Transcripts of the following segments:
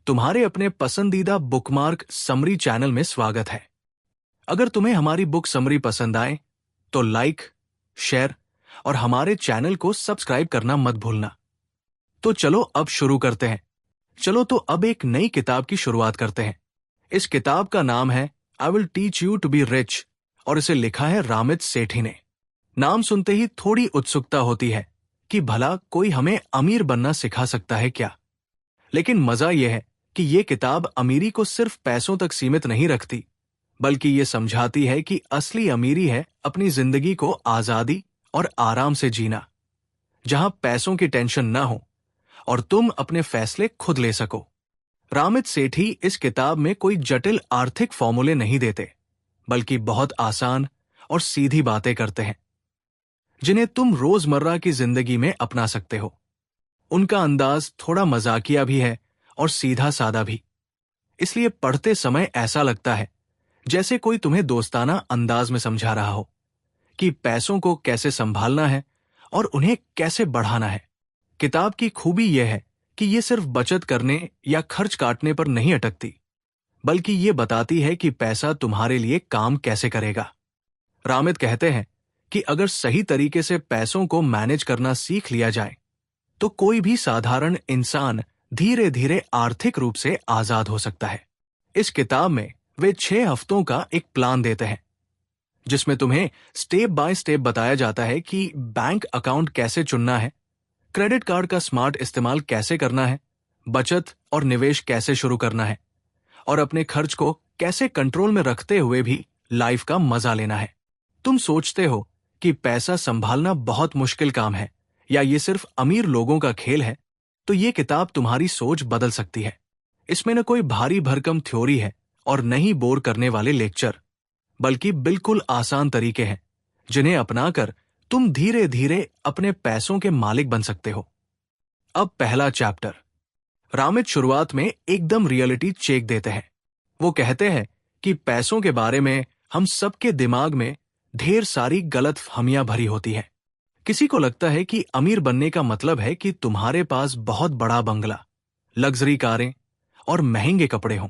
तुम्हारे अपने पसंदीदा बुकमार्क समरी चैनल में स्वागत है। अगर तुम्हें हमारी बुक समरी पसंद आए तो लाइक, शेयर और हमारे चैनल को सब्सक्राइब करना मत भूलना। तो चलो अब शुरू करते हैं। चलो तो अब एक नई किताब की शुरुआत करते हैं। इस किताब का नाम है I will teach you to be rich और इसे लिखा है रामित सेठी ने। नाम सुनते ही थोड़ी उत्सुकता होती है कि भला कोई हमें अमीर बनना सिखा सकता है क्या। लेकिन मजा यह है कि ये किताब अमीरी को सिर्फ पैसों तक सीमित नहीं रखती, बल्कि ये समझाती है कि असली अमीरी है अपनी जिंदगी को आजादी और आराम से जीना, जहां पैसों की टेंशन ना हो और तुम अपने फैसले खुद ले सको। रामित सेठी इस किताब में कोई जटिल आर्थिक फॉर्मूले नहीं देते, बल्कि बहुत आसान और सीधी बातें करते हैं जिन्हें तुम रोजमर्रा की जिंदगी में अपना सकते हो। उनका अंदाज थोड़ा मजाकिया भी है और सीधा सादा भी, इसलिए पढ़ते समय ऐसा लगता है जैसे कोई तुम्हें दोस्ताना अंदाज में समझा रहा हो कि पैसों को कैसे संभालना है और उन्हें कैसे बढ़ाना है। किताब की खूबी यह है कि ये सिर्फ बचत करने या खर्च काटने पर नहीं अटकती, बल्कि ये बताती है कि पैसा तुम्हारे लिए काम कैसे करेगा। रामित कहते हैं कि अगर सही तरीके से पैसों को मैनेज करना सीख लिया जाए तो कोई भी साधारण इंसान धीरे धीरे आर्थिक रूप से आजाद हो सकता है। इस किताब में वे 6 हफ्तों का एक प्लान देते हैं, जिसमें तुम्हें स्टेप बाय स्टेप बताया जाता है कि बैंक अकाउंट कैसे चुनना है, क्रेडिट कार्ड का स्मार्ट इस्तेमाल कैसे करना है, बचत और निवेश कैसे शुरू करना है और अपने खर्च को कैसे कंट्रोल में रखते हुए भी लाइफ का मजा लेना है। तुम सोचते हो कि पैसा संभालना बहुत मुश्किल काम है या ये सिर्फ अमीर लोगों का खेल है, तो ये किताब तुम्हारी सोच बदल सकती है। इसमें न कोई भारी भरकम थ्योरी है और न ही बोर करने वाले लेक्चर, बल्कि बिल्कुल आसान तरीके हैं जिन्हें अपनाकर तुम धीरे धीरे अपने पैसों के मालिक बन सकते हो। अब पहला चैप्टर। रामित शुरुआत में एकदम रियलिटी चेक देते हैं। वो कहते हैं कि पैसों के बारे में हम सबके दिमाग में ढेर सारी गलतफहमियां भरी होती हैं। किसी को लगता है कि अमीर बनने का मतलब है कि तुम्हारे पास बहुत बड़ा बंगला, लग्जरी कारें और महंगे कपड़े हों।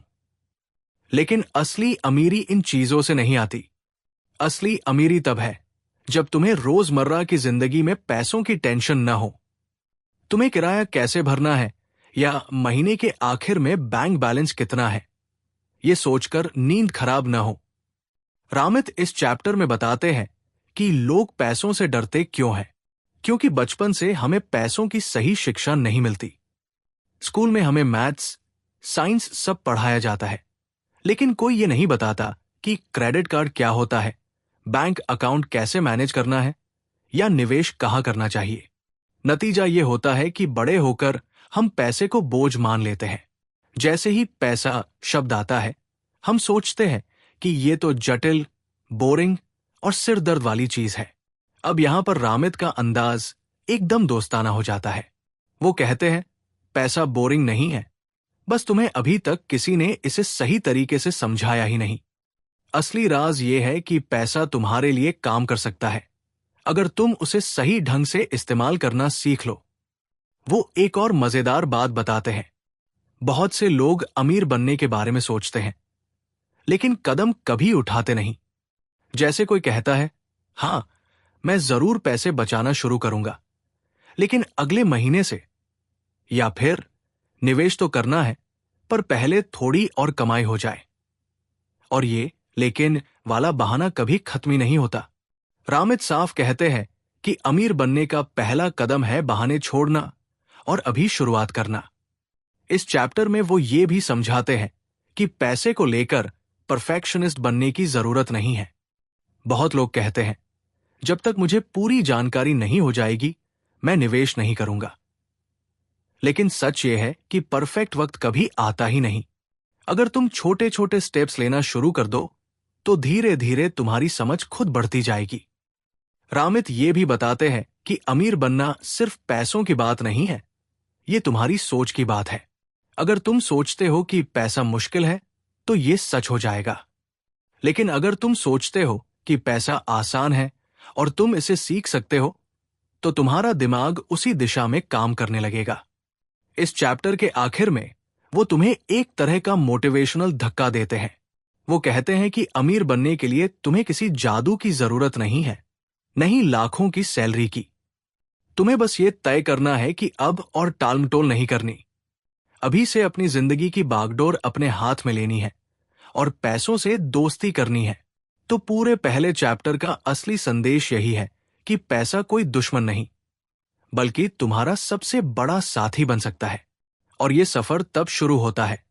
लेकिन असली अमीरी इन चीजों से नहीं आती। असली अमीरी तब है जब तुम्हें रोजमर्रा की जिंदगी में पैसों की टेंशन न हो। तुम्हें किराया कैसे भरना है या महीने के आखिर में बैंक बैलेंस कितना है, ये सोचकर नींद खराब न हो। रामित इस चैप्टर में बताते हैं कि लोग पैसों से डरते क्यों हैं। क्योंकि बचपन से हमें पैसों की सही शिक्षा नहीं मिलती। स्कूल में हमें मैथ्स, साइंस सब पढ़ाया जाता है, लेकिन कोई ये नहीं बताता कि क्रेडिट कार्ड क्या होता है, बैंक अकाउंट कैसे मैनेज करना है या निवेश कहाँ करना चाहिए। नतीजा ये होता है कि बड़े होकर हम पैसे को बोझ मान लेते हैं। जैसे ही पैसा शब्द आता है, हम सोचते हैं कि ये तो जटिल, बोरिंग और सिरदर्द वाली चीज है। अब यहां पर रामित का अंदाज एकदम दोस्ताना हो जाता है। वो कहते हैं, पैसा बोरिंग नहीं है, बस तुम्हें अभी तक किसी ने इसे सही तरीके से समझाया ही नहीं। असली राज ये है कि पैसा तुम्हारे लिए काम कर सकता है अगर तुम उसे सही ढंग से इस्तेमाल करना सीख लो। वो एक और मजेदार बात बताते हैं। बहुत से लोग अमीर बनने के बारे में सोचते हैं, लेकिन कदम कभी उठाते नहीं। जैसे कोई कहता है, हां, मैं जरूर पैसे बचाना शुरू करूंगा, लेकिन अगले महीने से, या फिर निवेश तो करना है पर पहले थोड़ी और कमाई हो जाए। और ये लेकिन वाला बहाना कभी खत्म ही नहीं होता। रामित साफ कहते हैं कि अमीर बनने का पहला कदम है बहाने छोड़ना और अभी शुरुआत करना। इस चैप्टर में वो ये भी समझाते हैं कि पैसे को लेकर परफेक्शनिस्ट बनने की जरूरत नहीं है। बहुत लोग कहते हैं, जब तक मुझे पूरी जानकारी नहीं हो जाएगी मैं निवेश नहीं करूंगा। लेकिन सच यह है कि परफेक्ट वक्त कभी आता ही नहीं। अगर तुम छोटे छोटे स्टेप्स लेना शुरू कर दो तो धीरे धीरे तुम्हारी समझ खुद बढ़ती जाएगी। रामित ये भी बताते हैं कि अमीर बनना सिर्फ पैसों की बात नहीं है, ये तुम्हारी सोच की बात है। अगर तुम सोचते हो कि पैसा मुश्किल है तो ये सच हो जाएगा, लेकिन अगर तुम सोचते हो कि पैसा आसान है और तुम इसे सीख सकते हो तो तुम्हारा दिमाग उसी दिशा में काम करने लगेगा। इस चैप्टर के आखिर में वो तुम्हें एक तरह का मोटिवेशनल धक्का देते हैं। वो कहते हैं कि अमीर बनने के लिए तुम्हें किसी जादू की जरूरत नहीं है, नहीं लाखों की सैलरी की। तुम्हें बस ये तय करना है कि अब और टालमटोल नहीं करनी। अभी से अपनी जिंदगी की बागडोर अपने हाथ में लेनी है और पैसों से दोस्ती करनी है। तो पूरे पहले चैप्टर का असली संदेश यही है कि पैसा कोई दुश्मन नहीं, बल्कि तुम्हारा सबसे बड़ा साथी बन सकता है। और ये सफर तब शुरू होता है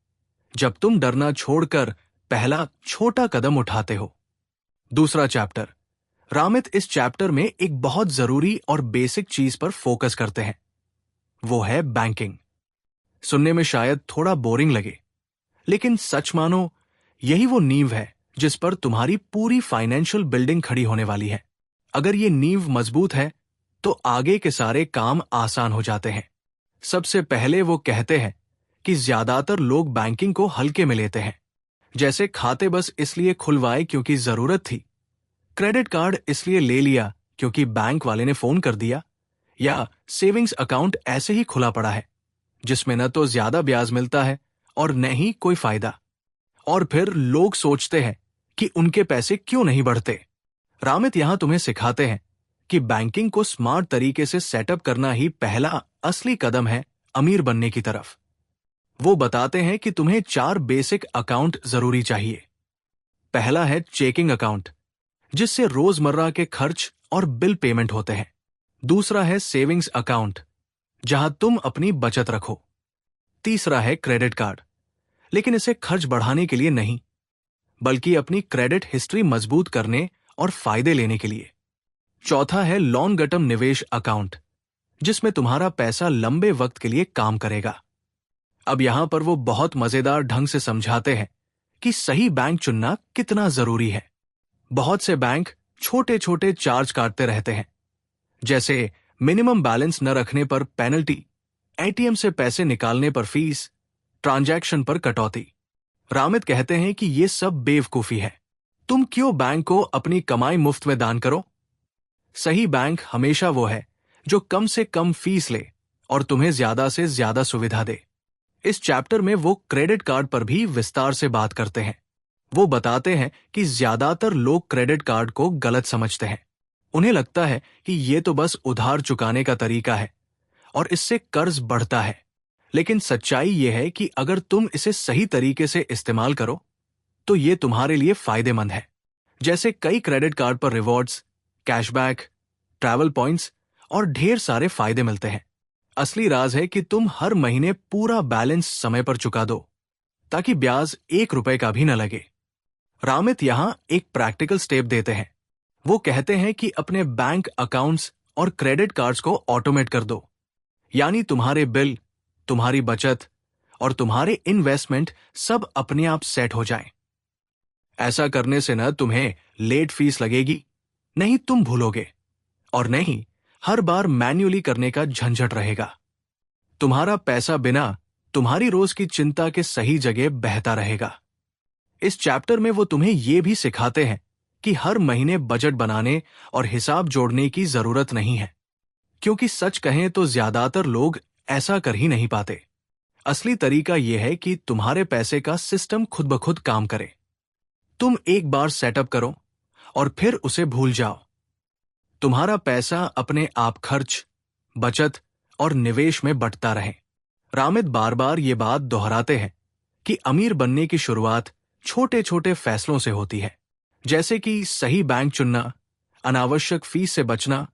जब तुम डरना छोड़कर पहला छोटा कदम उठाते हो। दूसरा चैप्टर। रामित इस चैप्टर में एक बहुत जरूरी और बेसिक चीज पर फोकस करते हैं, वो है बैंकिंग। सुनने में शायद थोड़ा बोरिंग लगे, लेकिन सच मानो यही वो नींव है जिस पर तुम्हारी पूरी फाइनेंशियल बिल्डिंग खड़ी होने वाली है। अगर ये नींव मजबूत है तो आगे के सारे काम आसान हो जाते हैं। सबसे पहले वो कहते हैं कि ज्यादातर लोग बैंकिंग को हल्के में लेते हैं, जैसे खाते बस इसलिए खुलवाए क्योंकि जरूरत थी, क्रेडिट कार्ड इसलिए ले लिया क्योंकि बैंक वाले ने फोन कर दिया, या सेविंग्स अकाउंट ऐसे ही खुला पड़ा है जिसमें न तो ज्यादा ब्याज मिलता है और न ही कोई फायदा। और फिर लोग सोचते हैं कि उनके पैसे क्यों नहीं बढ़ते। रामित यहां तुम्हें सिखाते हैं कि बैंकिंग को स्मार्ट तरीके से सेटअप करना ही पहला असली कदम है अमीर बनने की तरफ। वो बताते हैं कि तुम्हें 4 बेसिक अकाउंट जरूरी चाहिए। पहला है चेकिंग अकाउंट, जिससे रोजमर्रा के खर्च और बिल पेमेंट होते हैं। दूसरा है सेविंग्स अकाउंट, जहां तुम अपनी बचत रखो। तीसरा है क्रेडिट कार्ड, लेकिन इसे खर्च बढ़ाने के लिए नहीं, बल्कि अपनी क्रेडिट हिस्ट्री मजबूत करने और फायदे लेने के लिए। चौथा है लॉन्ग टर्म निवेश अकाउंट, जिसमें तुम्हारा पैसा लंबे वक्त के लिए काम करेगा। अब यहां पर वो बहुत मजेदार ढंग से समझाते हैं कि सही बैंक चुनना कितना जरूरी है। बहुत से बैंक छोटे छोटे चार्ज काटते रहते हैं, जैसे मिनिमम बैलेंस न रखने पर पेनल्टी, एटीएम से पैसे निकालने पर फीस, ट्रांजैक्शन पर कटौती। रामित कहते हैं कि ये सब बेवकूफी है। तुम क्यों बैंक को अपनी कमाई मुफ्त में दान करो? सही बैंक हमेशा वो है जो कम से कम फीस ले और तुम्हें ज्यादा से ज्यादा सुविधा दे। इस चैप्टर में वो क्रेडिट कार्ड पर भी विस्तार से बात करते हैं। वो बताते हैं कि ज्यादातर लोग क्रेडिट कार्ड को गलत समझते हैं। उन्हें लगता है कि ये तो बस उधार चुकाने का तरीका है और इससे कर्ज बढ़ता है। लेकिन सच्चाई ये है कि अगर तुम इसे सही तरीके से इस्तेमाल करो तो ये तुम्हारे लिए फायदेमंद है। जैसे कई क्रेडिट कार्ड पर रिवॉर्ड्स, कैशबैक, ट्रैवल पॉइंट्स और ढेर सारे फायदे मिलते हैं। असली राज है कि तुम हर महीने पूरा बैलेंस समय पर चुका दो, ताकि ब्याज 1 रुपए का भी न लगे। रामित यहां एक प्रैक्टिकल स्टेप देते हैं। वो कहते हैं कि अपने बैंक अकाउंट्स और क्रेडिट कार्ड्स को ऑटोमेट कर दो, यानी तुम्हारे बिल, तुम्हारी बचत और तुम्हारे इन्वेस्टमेंट सब अपने आप सेट हो जाएं। ऐसा करने से न तुम्हें लेट फीस लगेगी, नहीं तुम भूलोगे, और नहीं हर बार मैन्युअली करने का झंझट रहेगा। तुम्हारा पैसा बिना तुम्हारी रोज की चिंता के सही जगह बहता रहेगा। इस चैप्टर में वो तुम्हें ये भी सिखाते हैं कि हर महीने बजट बनाने और हिसाब जोड़ने की जरूरत नहीं है, क्योंकि सच कहें तो ज्यादातर लोग ऐसा कर ही नहीं पाते। असली तरीका यह है कि तुम्हारे पैसे का सिस्टम खुद ब खुद काम करे। तुम एक बार सेटअप करो और फिर उसे भूल जाओ। तुम्हारा पैसा अपने आप खर्च, बचत और निवेश में बंटता रहे। रामित बार बार ये बात दोहराते हैं कि अमीर बनने की शुरुआत छोटे छोटे फैसलों से होती है, जैसे कि सही बैंक चुनना, अनावश्यक फीस से बचना,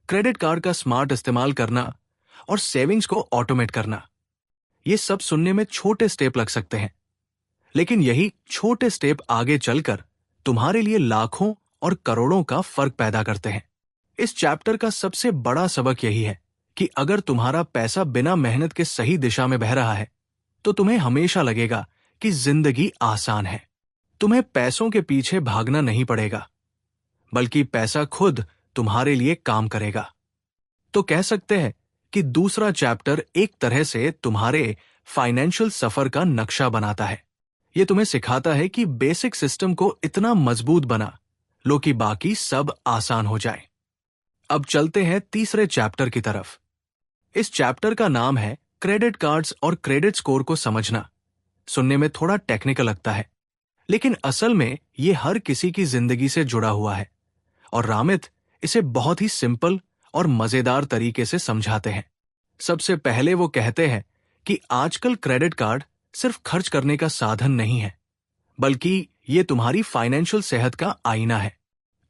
क्रेडिट कार्ड का स्मार्ट इस्तेमाल करना और सेविंग्स को ऑटोमेट करना। ये सब सुनने में छोटे स्टेप लग सकते हैं, लेकिन यही छोटे स्टेप आगे चलकर तुम्हारे लिए लाखों और करोड़ों का फर्क पैदा करते हैं। इस चैप्टर का सबसे बड़ा सबक यही है कि अगर तुम्हारा पैसा बिना मेहनत के सही दिशा में बह रहा है तो तुम्हें हमेशा लगेगा कि जिंदगी आसान है। तुम्हें पैसों के पीछे भागना नहीं पड़ेगा, बल्कि पैसा खुद तुम्हारे लिए काम करेगा। तो कह सकते हैं कि दूसरा चैप्टर एक तरह से तुम्हारे फाइनेंशियल सफर का नक्शा बनाता है। यह तुम्हें सिखाता है कि बेसिक सिस्टम को इतना मजबूत बना लो कि बाकी सब आसान हो जाए। अब चलते हैं तीसरे चैप्टर की तरफ। इस चैप्टर का नाम है क्रेडिट कार्ड्स और क्रेडिट स्कोर को समझना, सुनने में थोड़ा टेक्निकल लगता है, लेकिन असल में ये हर किसी की जिंदगी से जुड़ा हुआ है और रामित इसे बहुत ही सिंपल और मजेदार तरीके से समझाते हैं। सबसे पहले वो कहते हैं कि आजकल क्रेडिट कार्ड सिर्फ खर्च करने का साधन नहीं है, बल्कि ये तुम्हारी फाइनेंशियल सेहत का आईना है।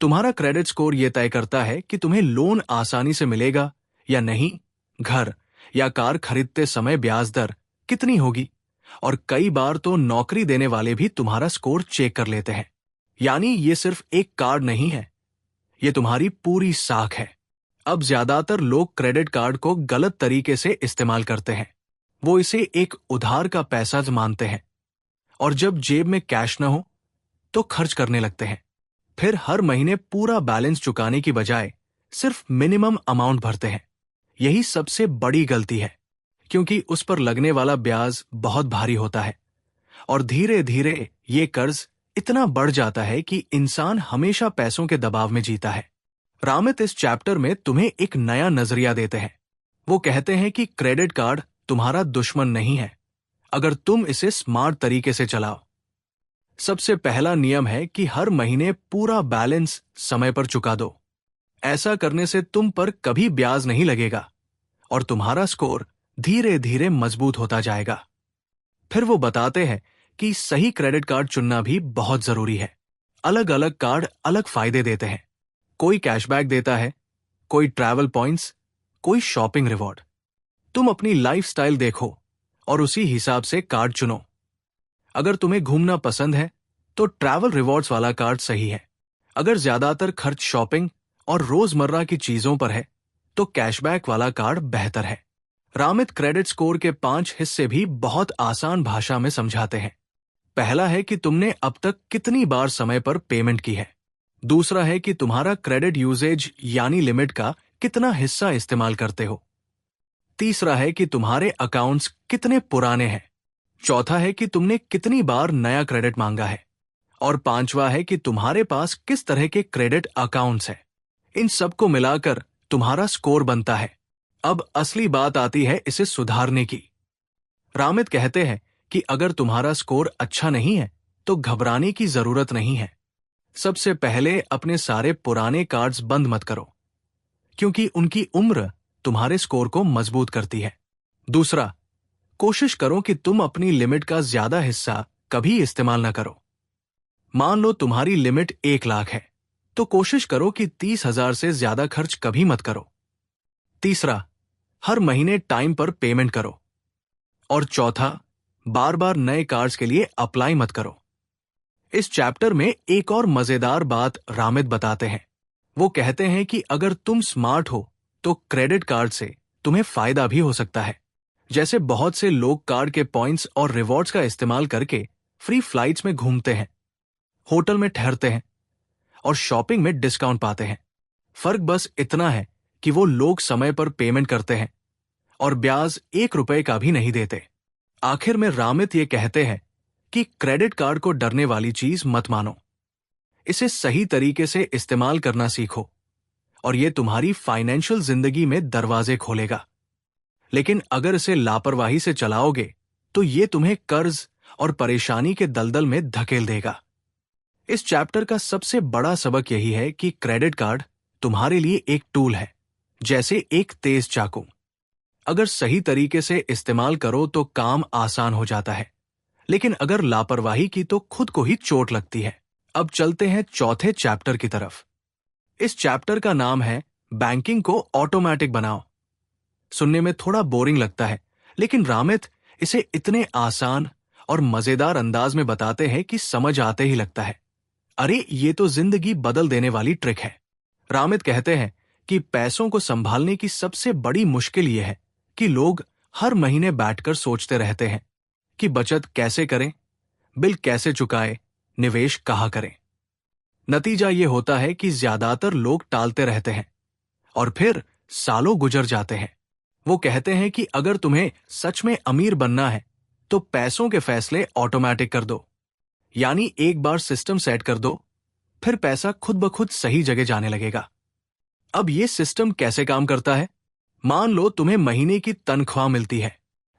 तुम्हारा क्रेडिट स्कोर ये तय करता है कि तुम्हें लोन आसानी से मिलेगा या नहीं, घर या कार खरीदते समय ब्याज दर कितनी होगी, और कई बार तो नौकरी देने वाले भी तुम्हारा स्कोर चेक कर लेते हैं। यानी ये सिर्फ एक कार्ड नहीं है, ये तुम्हारी पूरी साख है। अब ज्यादातर लोग क्रेडिट कार्ड को गलत तरीके से इस्तेमाल करते हैं। वो इसे एक उधार का पैसा मानते हैं और जब जेब में कैश न हो तो खर्च करने लगते हैं। फिर हर महीने पूरा बैलेंस चुकाने की बजाय सिर्फ मिनिमम अमाउंट भरते हैं। यही सबसे बड़ी गलती है, क्योंकि उस पर लगने वाला ब्याज बहुत भारी होता है और धीरे धीरे ये कर्ज इतना बढ़ जाता है कि इंसान हमेशा पैसों के दबाव में जीता है। रामित इस चैप्टर में तुम्हें एक नया नजरिया देते हैं। वो कहते हैं कि क्रेडिट कार्ड तुम्हारा दुश्मन नहीं है, अगर तुम इसे स्मार्ट तरीके से चलाओ। सबसे पहला नियम है कि हर महीने पूरा बैलेंस समय पर चुका दो। ऐसा करने से तुम पर कभी ब्याज नहीं लगेगा और तुम्हारा स्कोर धीरे धीरे मजबूत होता जाएगा। फिर वो बताते हैं कि सही क्रेडिट कार्ड चुनना भी बहुत जरूरी है। अलग अलग कार्ड अलग फायदे देते हैं। कोई कैशबैक देता है, कोई ट्रैवल पॉइंट्स, कोई शॉपिंग रिवॉर्ड। तुम अपनी लाइफस्टाइल देखो और उसी हिसाब से कार्ड चुनो। अगर तुम्हें घूमना पसंद है तो ट्रैवल रिवॉर्ड्स वाला कार्ड सही है। अगर ज्यादातर खर्च शॉपिंग और रोजमर्रा की चीजों पर है तो कैशबैक वाला कार्ड बेहतर है। रामित क्रेडिट स्कोर के 5 हिस्से भी बहुत आसान भाषा में समझाते हैं। पहला है कि तुमने अब तक कितनी बार समय पर पेमेंट की है। दूसरा है कि तुम्हारा क्रेडिट यूजेज यानी लिमिट का कितना हिस्सा इस्तेमाल करते हो। तीसरा है कि तुम्हारे अकाउंट्स कितने पुराने हैं। चौथा है कि तुमने कितनी बार नया क्रेडिट मांगा है। और पांचवा है कि तुम्हारे पास किस तरह के क्रेडिट अकाउंट्स हैं। इन सबको मिलाकर तुम्हारा स्कोर बनता है। अब असली बात आती है इसे सुधारने की। रामित कहते हैं कि अगर तुम्हारा स्कोर अच्छा नहीं है तो घबराने की जरूरत नहीं है। सबसे पहले अपने सारे पुराने कार्ड्स बंद मत करो, क्योंकि उनकी उम्र तुम्हारे स्कोर को मजबूत करती है। दूसरा, कोशिश करो कि तुम अपनी लिमिट का ज्यादा हिस्सा कभी इस्तेमाल न करो। मान लो तुम्हारी लिमिट 1 लाख है, तो कोशिश करो कि 30,000 से ज्यादा खर्च कभी मत करो। तीसरा, हर महीने टाइम पर पेमेंट करो। और चौथा, बार बार नए कार्ड्स के लिए अप्लाई मत करो। इस चैप्टर में एक और मजेदार बात रामित बताते हैं। वो कहते हैं कि अगर तुम स्मार्ट हो तो क्रेडिट कार्ड से तुम्हें फायदा भी हो सकता है। जैसे बहुत से लोग कार्ड के पॉइंट्स और रिवॉर्ड्स का इस्तेमाल करके फ्री फ्लाइट्स में घूमते हैं, होटल में ठहरते हैं और शॉपिंग में डिस्काउंट पाते हैं। फर्क बस इतना है कि वो लोग समय पर पेमेंट करते हैं और ब्याज 1 रुपए का भी नहीं देते। आखिर में रामित ये कहते हैं कि क्रेडिट कार्ड को डरने वाली चीज मत मानो। इसे सही तरीके से इस्तेमाल करना सीखो और ये तुम्हारी फाइनेंशियल जिंदगी में दरवाजे खोलेगा। लेकिन अगर इसे लापरवाही से चलाओगे तो ये तुम्हें कर्ज और परेशानी के दलदल में धकेल देगा। इस चैप्टर का सबसे बड़ा सबक यही है कि क्रेडिट कार्ड तुम्हारे लिए एक टूल है, जैसे एक तेज चाकू। अगर सही तरीके से इस्तेमाल करो तो काम आसान हो जाता है, लेकिन अगर लापरवाही की तो खुद को ही चोट लगती है। अब चलते हैं चौथे चैप्टर की तरफ। इस चैप्टर का नाम है बैंकिंग को ऑटोमेटिक बनाओ। सुनने में थोड़ा बोरिंग लगता है, लेकिन रामित इसे इतने आसान और मजेदार अंदाज में बताते हैं कि समझ आते ही लगता है, अरे ये तो जिंदगी बदल देने वाली ट्रिक है। रामित कहते हैं कि पैसों को संभालने की सबसे बड़ी मुश्किल यह है कि लोग हर महीने बैठकर सोचते रहते हैं कि बचत कैसे करें, बिल कैसे चुकाएं, निवेश कहाँ करें। नतीजा ये होता है कि ज्यादातर लोग टालते रहते हैं और फिर सालों गुजर जाते हैं। वो कहते हैं कि अगर तुम्हें सच में अमीर बनना है तो पैसों के फैसले ऑटोमेटिक कर दो। यानी एक बार सिस्टम सेट कर दो, फिर पैसा खुद ब खुद सही जगह जाने लगेगा। अब ये सिस्टम कैसे काम करता है? मान लो तुम्हें महीने की तनख्वाह मिलती है।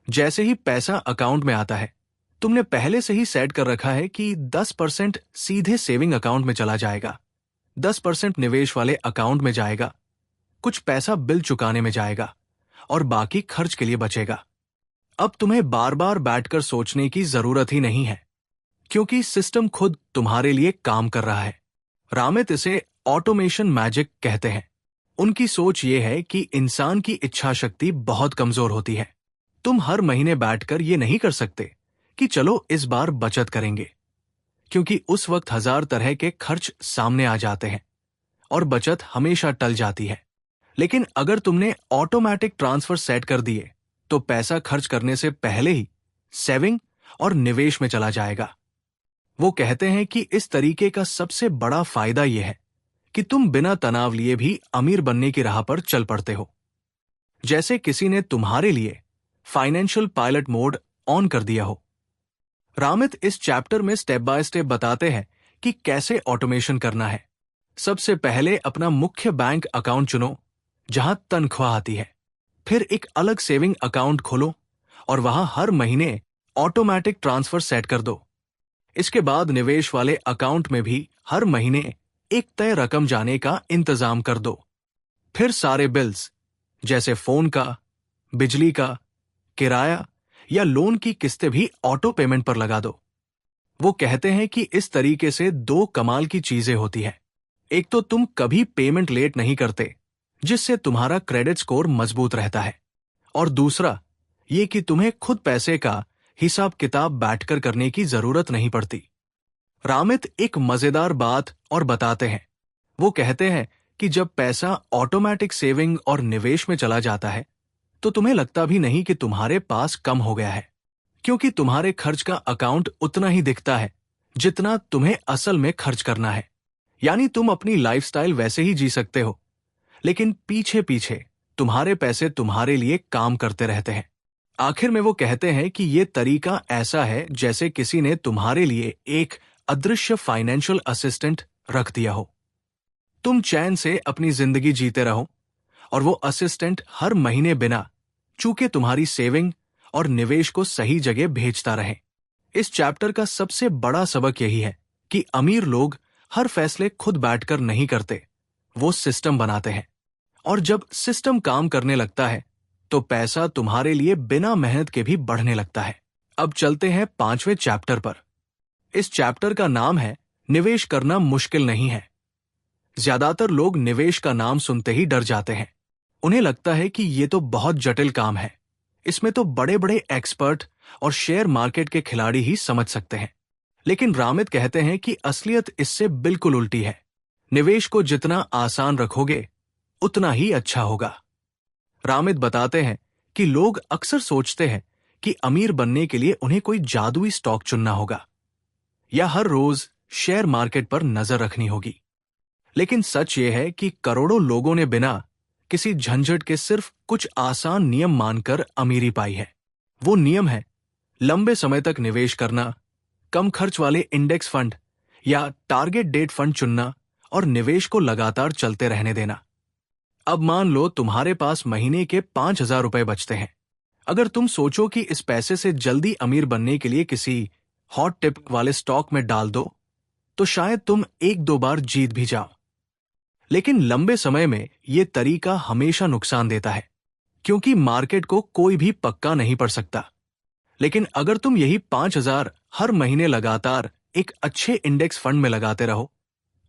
जैसे ही पैसा अकाउंट में आता है तुमने पहले से ही सेट कर रखा है कि 10% सीधे सेविंग अकाउंट में चला जाएगा, 10% निवेश वाले अकाउंट में जाएगा, कुछ पैसा बिल चुकाने में जाएगा और बाकी खर्च के लिए बचेगा। अब तुम्हें बार बार बैठकर सोचने की जरूरत ही नहीं है, क्योंकि सिस्टम खुद तुम्हारे लिए काम कर रहा है। रामित इसे ऑटोमेशन मैजिक कहते हैं। उनकी सोच ये है कि इंसान की इच्छा शक्ति बहुत कमजोर होती है। तुम हर महीने बैठकर ये नहीं कर सकते कि चलो इस बार बचत करेंगे, क्योंकि उस वक्त 1000 तरह के खर्च सामने आ जाते हैं और बचत हमेशा टल जाती है। लेकिन अगर तुमने ऑटोमेटिक ट्रांसफर सेट कर दिए तो पैसा खर्च करने से पहले ही सेविंग और निवेश में चला जाएगा। वो कहते हैं कि इस तरीके का सबसे बड़ा फायदा यह है कि तुम बिना तनाव लिए भी अमीर बनने की राह पर चल पड़ते हो, जैसे किसी ने तुम्हारे लिए फाइनेंशियल पायलट मोड ऑन कर दिया हो। रामित इस चैप्टर में स्टेप बाय स्टेप बताते हैं कि कैसे ऑटोमेशन करना है। सबसे पहले अपना मुख्य बैंक अकाउंट चुनो जहां तनख्वाह आती है। फिर एक अलग सेविंग अकाउंट खोलो और वहां हर महीने ऑटोमेटिक ट्रांसफर सेट कर दो। इसके बाद निवेश वाले अकाउंट में भी हर महीने एक तय रकम जाने का इंतजाम कर दो। फिर सारे बिल्स जैसे फोन का, बिजली का, किराया या लोन की किस्तें भी ऑटो पेमेंट पर लगा दो। वो कहते हैं कि इस तरीके से 2 कमाल की चीजें होती हैं। एक तो तुम कभी पेमेंट लेट नहीं करते, जिससे तुम्हारा क्रेडिट स्कोर मजबूत रहता है, और दूसरा ये कि तुम्हें खुद पैसे का हिसाब किताब बैठकर करने की जरूरत नहीं पड़ती। रामित एक मजेदार बात और बताते हैं। वो कहते हैं कि जब पैसा ऑटोमेटिक सेविंग और निवेश में चला जाता है तो तुम्हें लगता भी नहीं कि तुम्हारे पास कम हो गया है, क्योंकि तुम्हारे खर्च का अकाउंट उतना ही दिखता है जितना तुम्हें असल में खर्च करना है। यानी तुम अपनी लाइफस्टाइल वैसे ही जी सकते हो, लेकिन पीछे पीछे तुम्हारे पैसे तुम्हारे लिए काम करते रहते हैं। आखिर में वो कहते हैं कि ये तरीका ऐसा है जैसे किसी ने तुम्हारे लिए एक अदृश्य फाइनेंशियल असिस्टेंट रख दिया हो। तुम चैन से अपनी जिंदगी जीते रहो और वो असिस्टेंट हर महीने बिना चूके तुम्हारी सेविंग और निवेश को सही जगह भेजता रहे। इस चैप्टर का सबसे बड़ा सबक यही है कि अमीर लोग हर फैसले खुद बैठकर नहीं करते, वो सिस्टम बनाते हैं, और जब सिस्टम काम करने लगता है तो पैसा तुम्हारे लिए बिना मेहनत के भी बढ़ने लगता है। अब चलते हैं 5वें चैप्टर पर। इस चैप्टर का नाम है निवेश करना मुश्किल नहीं है। ज्यादातर लोग निवेश का नाम सुनते ही डर जाते हैं। उन्हें लगता है कि ये तो बहुत जटिल काम है, इसमें तो बड़े बड़े एक्सपर्ट और शेयर मार्केट के खिलाड़ी ही समझ सकते हैं। लेकिन रामित कहते हैं कि असलियत इससे बिल्कुल उल्टी है। निवेश को जितना आसान रखोगे उतना ही अच्छा होगा। रामित बताते हैं कि लोग अक्सर सोचते हैं कि अमीर बनने के लिए उन्हें कोई जादुई स्टॉक चुनना होगा या हर रोज शेयर मार्केट पर नजर रखनी होगी। लेकिन सच ये है कि करोड़ों लोगों ने बिना किसी झंझट के सिर्फ कुछ आसान नियम मानकर अमीरी पाई है। वो नियम है लंबे समय तक निवेश करना, कम खर्च वाले इंडेक्स फंड या टारगेट डेट फंड चुनना और निवेश को लगातार चलते रहने देना। अब मान लो तुम्हारे पास महीने के 5000 रुपए बचते हैं। अगर तुम सोचो कि इस पैसे से जल्दी अमीर बनने के लिए किसी हॉट टिप वाले स्टॉक में डाल दो, तो शायद तुम 1-2 बार जीत भी जाओ। लेकिन लंबे समय में ये तरीका हमेशा नुकसान देता है, क्योंकि मार्केट को कोई भी पक्का नहीं पड़ सकता। लेकिन अगर तुम यही 5000 हर महीने लगातार एक अच्छे इंडेक्स फंड में लगाते रहो,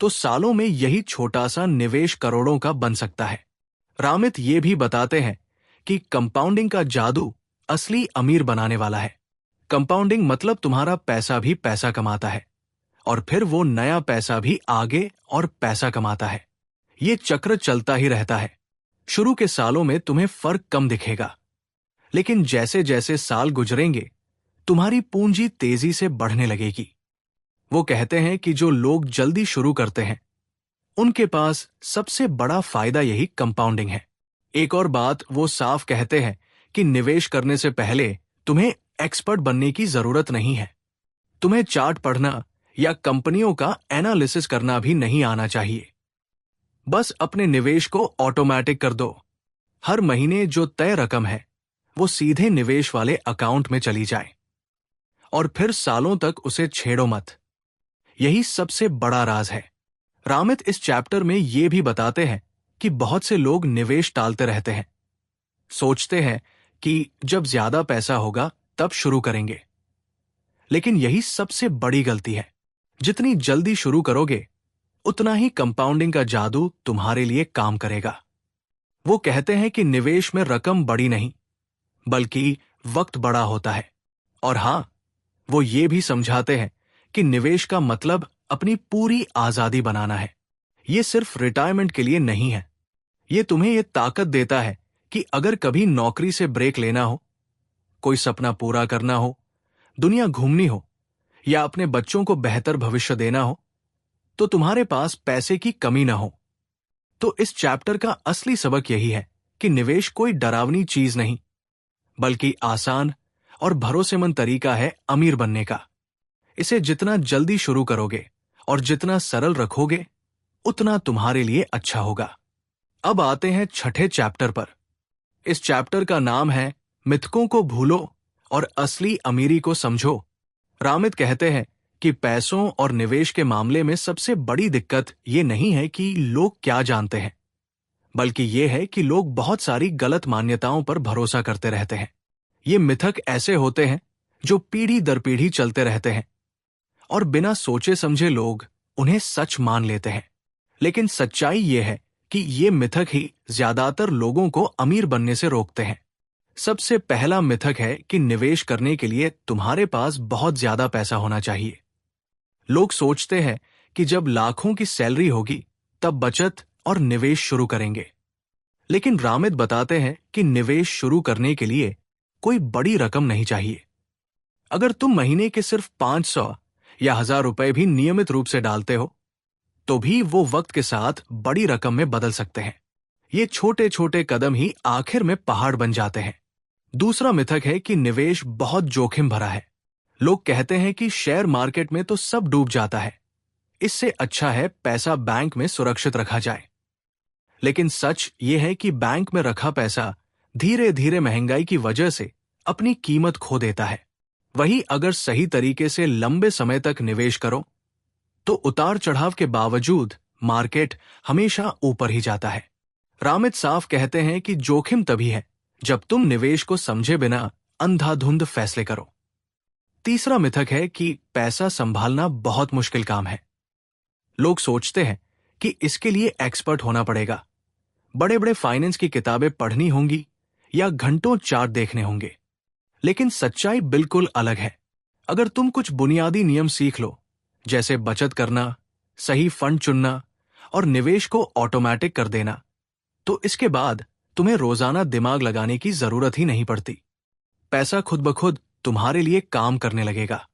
तो सालों में यही छोटा सा निवेश करोड़ों का बन सकता है। रामित ये भी बताते हैं कि कंपाउंडिंग का जादू असली अमीर बनाने वाला है। कंपाउंडिंग मतलब तुम्हारा पैसा भी पैसा कमाता है और फिर वो नया पैसा भी आगे और पैसा कमाता है। ये चक्र चलता ही रहता है। शुरू के सालों में तुम्हें फर्क कम दिखेगा, लेकिन जैसे जैसे साल गुजरेंगे तुम्हारी पूंजी तेजी से बढ़ने लगेगी। वो कहते हैं कि जो लोग जल्दी शुरू करते हैं उनके पास सबसे बड़ा फायदा यही कंपाउंडिंग है। एक और बात वो साफ कहते हैं कि निवेश करने से पहले तुम्हें एक्सपर्ट बनने की जरूरत नहीं है। तुम्हें चार्ट पढ़ना या कंपनियों का एनालिसिस करना भी नहीं आना चाहिए। बस अपने निवेश को ऑटोमेटिक कर दो। हर महीने जो तय रकम है वो सीधे निवेश वाले अकाउंट में चली जाए और फिर सालों तक उसे छेड़ो मत। यही सबसे बड़ा राज है। रामित इस चैप्टर में ये भी बताते हैं कि बहुत से लोग निवेश टालते रहते हैं। सोचते हैं कि जब ज्यादा पैसा होगा तब शुरू करेंगे, लेकिन यही सबसे बड़ी गलती है। जितनी जल्दी शुरू करोगे उतना ही कंपाउंडिंग का जादू तुम्हारे लिए काम करेगा। वो कहते हैं कि निवेश में रकम बड़ी नहीं बल्कि वक्त बड़ा होता है। और हां, वो ये भी समझाते हैं कि निवेश का मतलब अपनी पूरी आजादी बनाना है। ये सिर्फ रिटायरमेंट के लिए नहीं है। ये तुम्हें ये ताकत देता है कि अगर कभी नौकरी से ब्रेक लेना हो, कोई सपना पूरा करना हो, दुनिया घूमनी हो या अपने बच्चों को बेहतर भविष्य देना हो, तो तुम्हारे पास पैसे की कमी ना हो। तो इस चैप्टर का असली सबक यही है कि निवेश कोई डरावनी चीज नहीं बल्कि आसान और भरोसेमंद तरीका है अमीर बनने का। इसे जितना जल्दी शुरू करोगे और जितना सरल रखोगे उतना तुम्हारे लिए अच्छा होगा। अब आते हैं छठे चैप्टर पर। इस चैप्टर का नाम है मिथकों को भूलो और असली अमीरी को समझो। रामित कहते हैं कि पैसों और निवेश के मामले में सबसे बड़ी दिक्कत ये नहीं है कि लोग क्या जानते हैं, बल्कि ये है कि लोग बहुत सारी गलत मान्यताओं पर भरोसा करते रहते हैं। ये मिथक ऐसे होते हैं जो पीढ़ी दर पीढ़ी चलते रहते हैं और बिना सोचे समझे लोग उन्हें सच मान लेते हैं। लेकिन सच्चाई ये है कि ये मिथक ही ज्यादातर लोगों को अमीर बनने से रोकते हैं। सबसे पहला मिथक है कि निवेश करने के लिए तुम्हारे पास बहुत ज्यादा पैसा होना चाहिए। लोग सोचते हैं कि जब लाखों की सैलरी होगी तब बचत और निवेश शुरू करेंगे। लेकिन रामित बताते हैं कि निवेश शुरू करने के लिए कोई बड़ी रकम नहीं चाहिए। अगर तुम महीने के सिर्फ 500 या 1000 रुपए भी नियमित रूप से डालते हो तो भी वो वक्त के साथ बड़ी रकम में बदल सकते हैं। ये छोटे छोटे कदम ही आखिर में पहाड़ बन जाते हैं। दूसरा मिथक है कि निवेश बहुत जोखिम भरा है। लोग कहते हैं कि शेयर मार्केट में तो सब डूब जाता है, इससे अच्छा है पैसा बैंक में सुरक्षित रखा जाए। लेकिन सच ये है कि बैंक में रखा पैसा धीरे धीरे महंगाई की वजह से अपनी कीमत खो देता है। वही अगर सही तरीके से लंबे समय तक निवेश करो तो उतार चढ़ाव के बावजूद मार्केट हमेशा ऊपर ही जाता है। रामित साफ कहते हैं कि जोखिम तभी है जब तुम निवेश को समझे बिना अंधाधुंध फैसले करो। तीसरा मिथक है कि पैसा संभालना बहुत मुश्किल काम है। लोग सोचते हैं कि इसके लिए एक्सपर्ट होना पड़ेगा, बड़े बड़े फाइनेंस की किताबें पढ़नी होंगी या घंटों चार्ट देखने होंगे। लेकिन सच्चाई बिल्कुल अलग है। अगर तुम कुछ बुनियादी नियम सीख लो, जैसे बचत करना, सही फंड चुनना और निवेश को ऑटोमेटिक कर देना, तो इसके बाद तुम्हें रोजाना दिमाग लगाने की जरूरत ही नहीं पड़ती। पैसा खुद ब खुद तुम्हारे लिए काम करने लगेगा।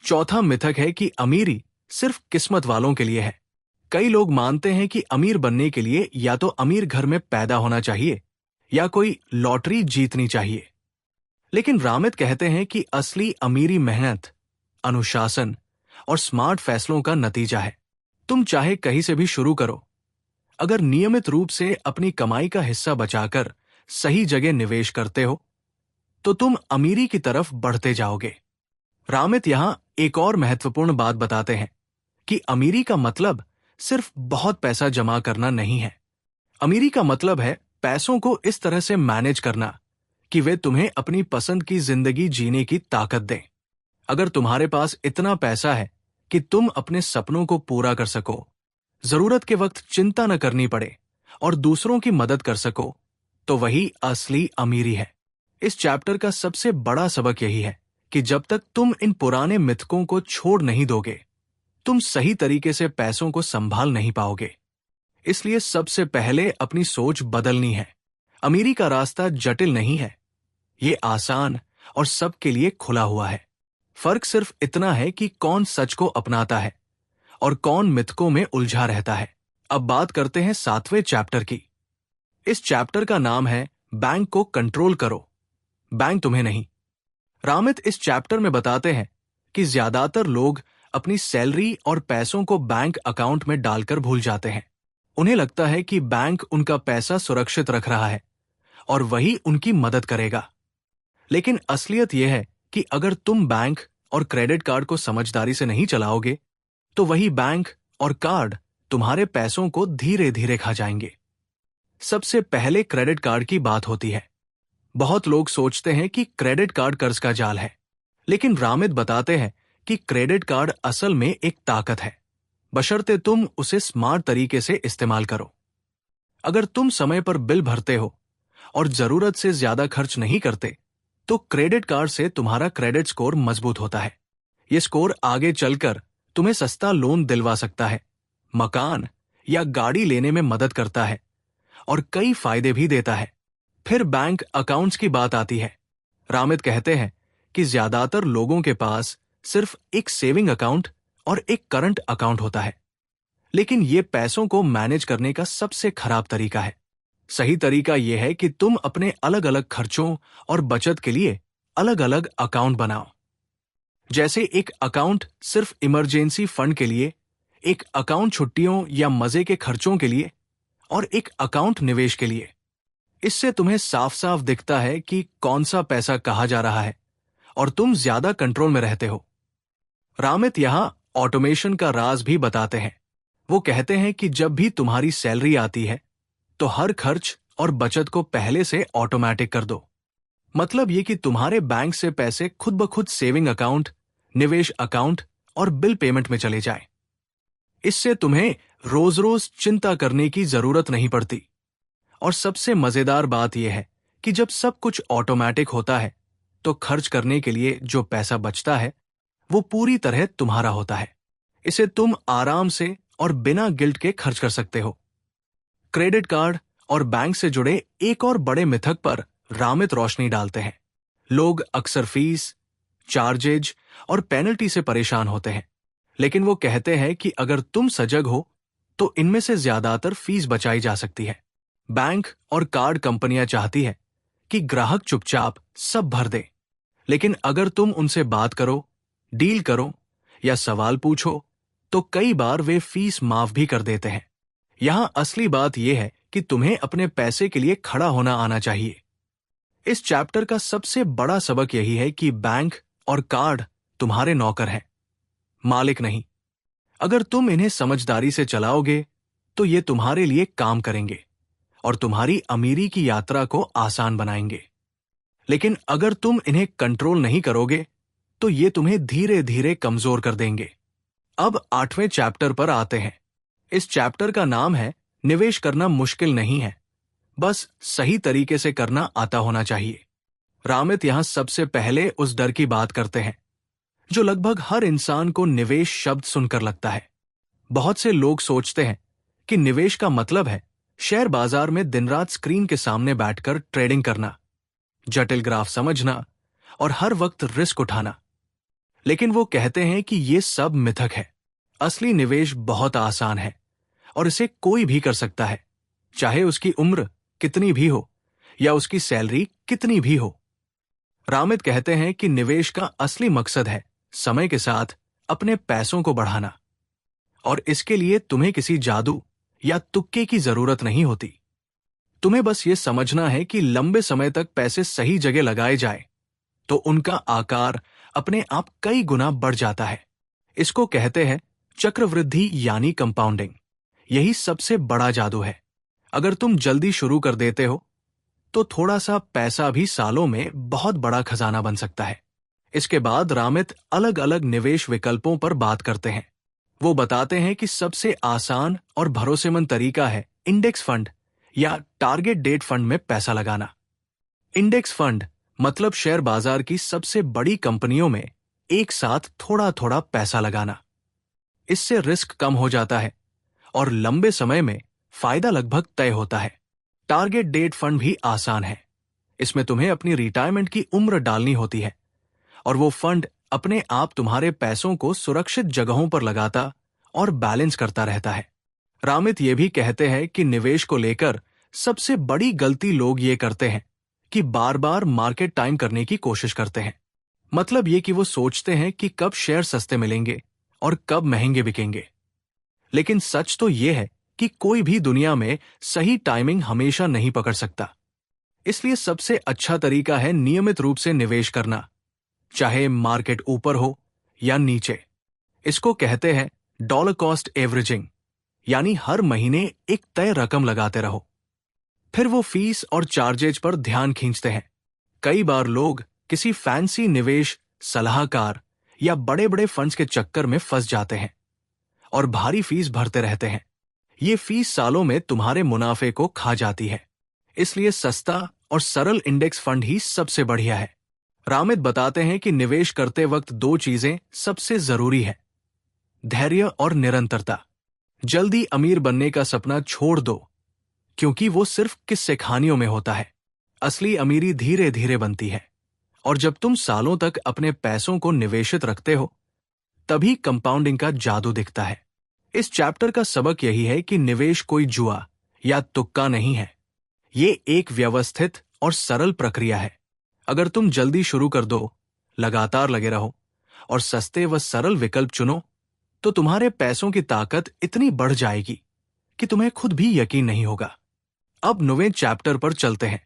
चौथा मिथक है कि अमीरी सिर्फ किस्मत वालों के लिए है। कई लोग मानते हैं कि अमीर बनने के लिए या तो अमीर घर में पैदा होना चाहिए या कोई लॉटरी जीतनी चाहिए। लेकिन रामित कहते हैं कि असली अमीरी मेहनत, अनुशासन और स्मार्ट फैसलों का नतीजा है। तुम चाहे कहीं से भी शुरू करो, अगर नियमित रूप से अपनी कमाई का हिस्सा बचाकर सही जगह निवेश करते हो तो तुम अमीरी की तरफ बढ़ते जाओगे। रामित यहां एक और महत्वपूर्ण बात बताते हैं कि अमीरी का मतलब सिर्फ बहुत पैसा जमा करना नहीं है। अमीरी का मतलब है पैसों को इस तरह से मैनेज करना कि वे तुम्हें अपनी पसंद की जिंदगी जीने की ताकत दें। अगर तुम्हारे पास इतना पैसा है कि तुम अपने सपनों को पूरा कर सको, जरूरत के वक्त चिंता न करनी पड़े और दूसरों की मदद कर सको, तो वही असली अमीरी है। इस चैप्टर का सबसे बड़ा सबक यही है कि जब तक तुम इन पुराने मिथकों को छोड़ नहीं दोगे, तुम सही तरीके से पैसों को संभाल नहीं पाओगे। इसलिए सबसे पहले अपनी सोच बदलनी है। अमीरी का रास्ता जटिल नहीं है, ये आसान और सबके लिए खुला हुआ है। फर्क सिर्फ इतना है कि कौन सच को अपनाता है और कौन मिथकों में उलझा रहता है। अब बात करते हैं 7वें चैप्टर की। इस चैप्टर का नाम है बैंक को कंट्रोल करो, बैंक तुम्हें नहीं। रामित इस चैप्टर में बताते हैं कि ज्यादातर लोग अपनी सैलरी और पैसों को बैंक अकाउंट में डालकर भूल जाते हैं। उन्हें लगता है कि बैंक उनका पैसा सुरक्षित रख रहा है और वही उनकी मदद करेगा। लेकिन असलियत यह है कि अगर तुम बैंक और क्रेडिट कार्ड को समझदारी से नहीं चलाओगे तो वही बैंक और कार्ड तुम्हारे पैसों को धीरे धीरे खा जाएंगे। सबसे पहले क्रेडिट कार्ड की बात होती है। बहुत लोग सोचते हैं कि क्रेडिट कार्ड कर्ज का जाल है, लेकिन रामित बताते हैं कि क्रेडिट कार्ड असल में एक ताकत है, बशर्ते तुम उसे स्मार्ट तरीके से इस्तेमाल करो। अगर तुम समय पर बिल भरते हो और जरूरत से ज्यादा खर्च नहीं करते तो क्रेडिट कार्ड से तुम्हारा क्रेडिट स्कोर मजबूत होता है। ये स्कोर आगे चलकर तुम्हें सस्ता लोन दिलवा सकता है, मकान या गाड़ी लेने में मदद करता है और कई फायदे भी देता है। फिर बैंक अकाउंट्स की बात आती है। रामित कहते हैं कि ज्यादातर लोगों के पास सिर्फ एक सेविंग अकाउंट और एक करंट अकाउंट होता है, लेकिन ये पैसों को मैनेज करने का सबसे खराब तरीका है। सही तरीका यह है कि तुम अपने अलग अलग खर्चों और बचत के लिए अलग अलग अकाउंट बनाओ। जैसे एक अकाउंट सिर्फ इमरजेंसी फंड के लिए, एक अकाउंट छुट्टियों या मजे के खर्चों के लिए और एक अकाउंट निवेश के लिए। इससे तुम्हें साफ साफ दिखता है कि कौन सा पैसा कहाँ जा रहा है और तुम ज्यादा कंट्रोल में रहते हो। रामित यहां ऑटोमेशन का राज भी बताते हैं। वो कहते हैं कि जब भी तुम्हारी सैलरी आती है तो हर खर्च और बचत को पहले से ऑटोमेटिक कर दो। मतलब ये कि तुम्हारे बैंक से पैसे खुद ब खुद सेविंग अकाउंट, निवेश अकाउंट और बिल पेमेंट में चले जाएं। इससे तुम्हें रोज रोज चिंता करने की जरूरत नहीं पड़ती। और सबसे मजेदार बात यह है कि जब सब कुछ ऑटोमेटिक होता है तो खर्च करने के लिए जो पैसा बचता है वो पूरी तरह तुम्हारा होता है। इसे तुम आराम से और बिना गिल्ट के खर्च कर सकते हो। क्रेडिट कार्ड और बैंक से जुड़े एक और बड़े मिथक पर रामित रोशनी डालते हैं। लोग अक्सर फीस, चार्जेज और पेनल्टी से परेशान होते हैं, लेकिन वो कहते हैं कि अगर तुम सजग हो तो इनमें से ज्यादातर फीस बचाई जा सकती है। बैंक और कार्ड कंपनियां चाहती है कि ग्राहक चुपचाप सब भर दे, लेकिन अगर तुम उनसे बात करो, डील करो या सवाल पूछो तो कई बार वे फीस माफ भी कर देते हैं। यहां असली बात यह है कि तुम्हें अपने पैसे के लिए खड़ा होना आना चाहिए। इस चैप्टर का सबसे बड़ा सबक यही है कि बैंक और कार्ड तुम्हारे नौकर हैं, मालिक नहीं। अगर तुम इन्हें समझदारी से चलाओगे तो ये तुम्हारे लिए काम करेंगे और तुम्हारी अमीरी की यात्रा को आसान बनाएंगे। लेकिन अगर तुम इन्हें कंट्रोल नहीं करोगे तो ये तुम्हें धीरे धीरे कमजोर कर देंगे। अब 8वें चैप्टर पर आते हैं। इस चैप्टर का नाम है निवेश करना मुश्किल नहीं है, बस सही तरीके से करना आता होना चाहिए। रामित यहां सबसे पहले उस डर की बात करते हैं जो लगभग हर इंसान को निवेश शब्द सुनकर लगता है। बहुत से लोग सोचते हैं कि निवेश का मतलब है शेयर बाजार में दिन रात स्क्रीन के सामने बैठकर ट्रेडिंग करना, जटिल ग्राफ समझना और हर वक्त रिस्क उठाना। लेकिन वो कहते हैं कि ये सब मिथक है। असली निवेश बहुत आसान है और इसे कोई भी कर सकता है, चाहे उसकी उम्र कितनी भी हो या उसकी सैलरी कितनी भी हो। रामित कहते हैं कि निवेश का असली मकसद है समय के साथ अपने पैसों को बढ़ाना, और इसके लिए तुम्हें किसी जादू या तुक्के की जरूरत नहीं होती। तुम्हें बस ये समझना है कि लंबे समय तक पैसे सही जगह लगाए जाए तो उनका आकार अपने आप कई गुना बढ़ जाता है। इसको कहते हैं चक्रवृद्धि यानी कंपाउंडिंग। यही सबसे बड़ा जादू है। अगर तुम जल्दी शुरू कर देते हो तो थोड़ा सा पैसा भी सालों में बहुत बड़ा खजाना बन सकता है। इसके बाद रामित अलग अलग निवेश विकल्पों पर बात करते हैं। वो बताते हैं कि सबसे आसान और भरोसेमंद तरीका है इंडेक्स फंड या टारगेट डेट फंड में पैसा लगाना। इंडेक्स फंड मतलब शेयर बाजार की सबसे बड़ी कंपनियों में एक साथ थोड़ा थोड़ा पैसा लगाना। इससे रिस्क कम हो जाता है और लंबे समय में फायदा लगभग तय होता है। टारगेट डेट फंड भी आसान है। इसमें तुम्हें अपनी रिटायरमेंट की उम्र डालनी होती है और वो फंड अपने आप तुम्हारे पैसों को सुरक्षित जगहों पर लगाता और बैलेंस करता रहता है। रामित ये भी कहते हैं कि निवेश को लेकर सबसे बड़ी गलती लोग ये करते हैं कि बार बार मार्केट टाइम करने की कोशिश करते हैं। मतलब ये कि वो सोचते हैं कि कब शेयर सस्ते मिलेंगे और कब महंगे बिकेंगे। लेकिन सच तो ये है कि कोई भी दुनिया में सही टाइमिंग हमेशा नहीं पकड़ सकता। इसलिए सबसे अच्छा तरीका है नियमित रूप से निवेश करना। चाहे मार्केट ऊपर हो या नीचे। इसको कहते हैं डॉलर कॉस्ट एवरेजिंग, यानी हर महीने एक तय रकम लगाते रहो। फिर वो फीस और चार्जेज पर ध्यान खींचते हैं। कई बार लोग किसी फैंसी निवेश सलाहकार या बड़े बड़े फंड्स के चक्कर में फंस जाते हैं और भारी फीस भरते रहते हैं। ये फीस सालों में तुम्हारे मुनाफे को खा जाती है। इसलिए सस्ता और सरल इंडेक्स फंड ही सबसे बढ़िया है। रामित बताते हैं कि निवेश करते वक्त दो चीजें सबसे जरूरी है, धैर्य और निरंतरता। जल्दी अमीर बनने का सपना छोड़ दो, क्योंकि वो सिर्फ किस्से कहानियों में होता है। असली अमीरी धीरे धीरे बनती है, और जब तुम सालों तक अपने पैसों को निवेशित रखते हो, तभी कंपाउंडिंग का जादू दिखता है। इस चैप्टर का सबक यही है कि निवेश कोई जुआ या तुक्का नहीं है। ये एक व्यवस्थित और सरल प्रक्रिया है। अगर तुम जल्दी शुरू कर दो, लगातार लगे रहो और सस्ते व सरल विकल्प चुनो, तो तुम्हारे पैसों की ताकत इतनी बढ़ जाएगी कि तुम्हें खुद भी यकीन नहीं होगा। अब 9वें चैप्टर पर चलते हैं।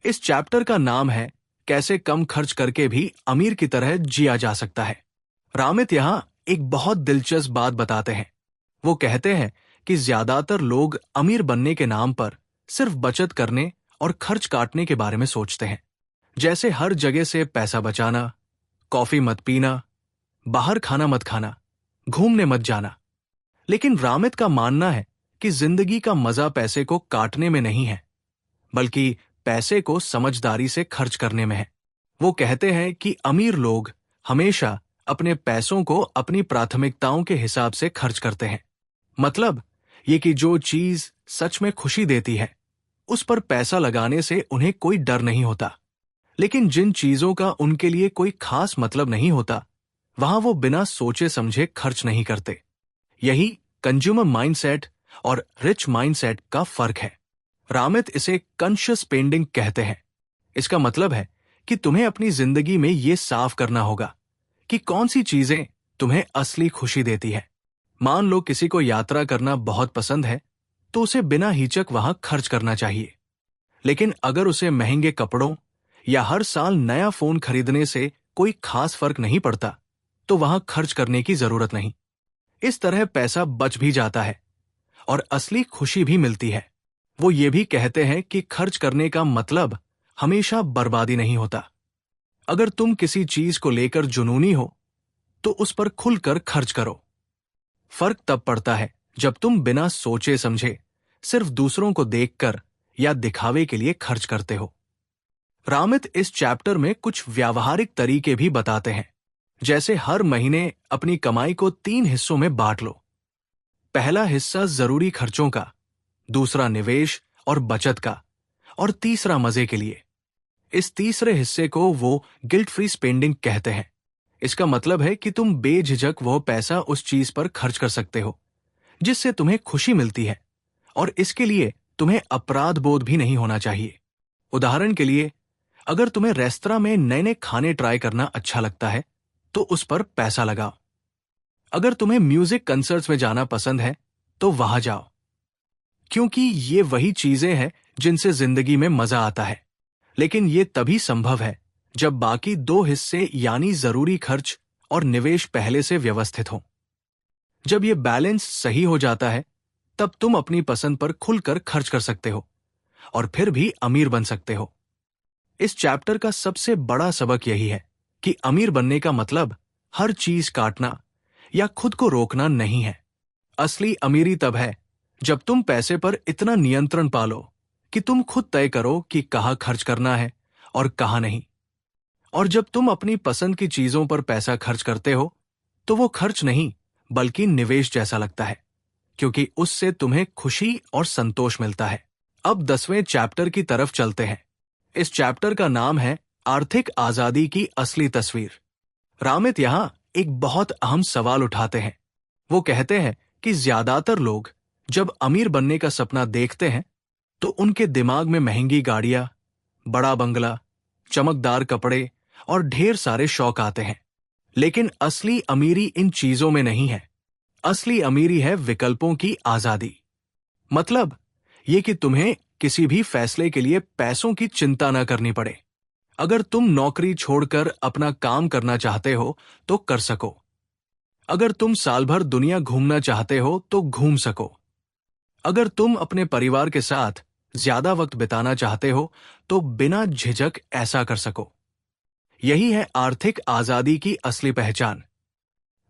इस चैप्टर का नाम है कैसे कम खर्च करके भी अमीर की तरह जिया जा सकता है। रामित यहां एक बहुत दिलचस्प बात बताते हैं। वो कहते हैं कि ज्यादातर लोग अमीर बनने के नाम पर सिर्फ बचत करने और खर्च काटने के बारे में सोचते हैं, जैसे हर जगह से पैसा बचाना, कॉफी मत पीना, बाहर खाना मत खाना, घूमने मत जाना। लेकिन रामित का मानना है कि जिंदगी का मजा पैसे को काटने में नहीं है, बल्कि पैसे को समझदारी से खर्च करने में है। वो कहते हैं कि अमीर लोग हमेशा अपने पैसों को अपनी प्राथमिकताओं के हिसाब से खर्च करते हैं। मतलब ये कि जो चीज सच में खुशी देती है, उस पर पैसा लगाने से उन्हें कोई डर नहीं होता। लेकिन जिन चीजों का उनके लिए कोई खास मतलब नहीं होता, वहां वो बिना सोचे समझे खर्च नहीं करते। यही कंज्यूमर माइंडसेट और रिच माइंडसेट का फर्क है। रामित इसे कॉन्शियस स्पेंडिंग कहते हैं। इसका मतलब है कि तुम्हें अपनी जिंदगी में ये साफ करना होगा कि कौन सी चीजें तुम्हें असली खुशी देती है। मान लो किसी को यात्रा करना बहुत पसंद है, तो उसे बिना हिचक वहां खर्च करना चाहिए। लेकिन अगर उसे महंगे कपड़ों या हर साल नया फोन खरीदने से कोई खास फर्क नहीं पड़ता, तो वहां खर्च करने की जरूरत नहीं। इस तरह पैसा बच भी जाता है और असली खुशी भी मिलती है। वो ये भी कहते हैं कि खर्च करने का मतलब हमेशा बर्बादी नहीं होता। अगर तुम किसी चीज को लेकर जुनूनी हो, तो उस पर खुलकर खर्च करो। फर्क तब पड़ता है जब तुम बिना सोचे समझे सिर्फ दूसरों को देखकर या दिखावे के लिए खर्च करते हो। रामित इस चैप्टर में कुछ व्यावहारिक तरीके भी बताते हैं, जैसे हर महीने अपनी कमाई को 3 हिस्सों में बांट लो। पहला हिस्सा जरूरी खर्चों का, दूसरा निवेश और बचत का, और तीसरा मजे के लिए। इस तीसरे हिस्से को वो गिल्ट फ्री स्पेंडिंग कहते हैं। इसका मतलब है कि तुम बेझिझक वो पैसा उस चीज पर खर्च कर सकते हो जिससे तुम्हें खुशी मिलती है, और इसके लिए तुम्हें अपराध बोध भी नहीं होना चाहिए। उदाहरण के लिए, अगर तुम्हें रेस्तरां में नए नए खाने ट्राई करना अच्छा लगता है, तो उस पर पैसा लगाओ। अगर तुम्हें म्यूजिक कंसर्ट्स में जाना पसंद है, तो वहां जाओ, क्योंकि ये वही चीजें हैं जिनसे जिंदगी में मजा आता है। लेकिन ये तभी संभव है जब बाकी 2 हिस्से यानी जरूरी खर्च और निवेश पहले से व्यवस्थित हों। जब ये बैलेंस सही हो जाता है, तब तुम अपनी पसंद पर खुलकर खर्च कर सकते हो और फिर भी अमीर बन सकते हो। इस चैप्टर का सबसे बड़ा सबक यही है कि अमीर बनने का मतलब हर चीज काटना या खुद को रोकना नहीं है। असली अमीरी तब है जब तुम पैसे पर इतना नियंत्रण पालो कि तुम खुद तय करो कि कहाँ खर्च करना है और कहाँ नहीं। और जब तुम अपनी पसंद की चीजों पर पैसा खर्च करते हो, तो वो खर्च नहीं बल्कि निवेश जैसा लगता है, क्योंकि उससे तुम्हें खुशी और संतोष मिलता है। अब 10वें चैप्टर की तरफ चलते हैं। इस चैप्टर का नाम है आर्थिक आजादी की असली तस्वीर। रामित यहां एक बहुत अहम सवाल उठाते हैं। वो कहते हैं कि ज्यादातर लोग जब अमीर बनने का सपना देखते हैं, तो उनके दिमाग में महंगी गाड़ियां, बड़ा बंगला, चमकदार कपड़े और ढेर सारे शौक आते हैं। लेकिन असली अमीरी इन चीजों में नहीं है। असली अमीरी है विकल्पों की आजादी। मतलब ये कि तुम्हें किसी भी फैसले के लिए पैसों की चिंता न करनी पड़े। अगर तुम नौकरी छोड़कर अपना काम करना चाहते हो तो कर सको। अगर तुम साल भर दुनिया घूमना चाहते हो तो घूम सको। अगर तुम अपने परिवार के साथ ज्यादा वक्त बिताना चाहते हो तो बिना झिझक ऐसा कर सको। यही है आर्थिक आजादी की असली पहचान।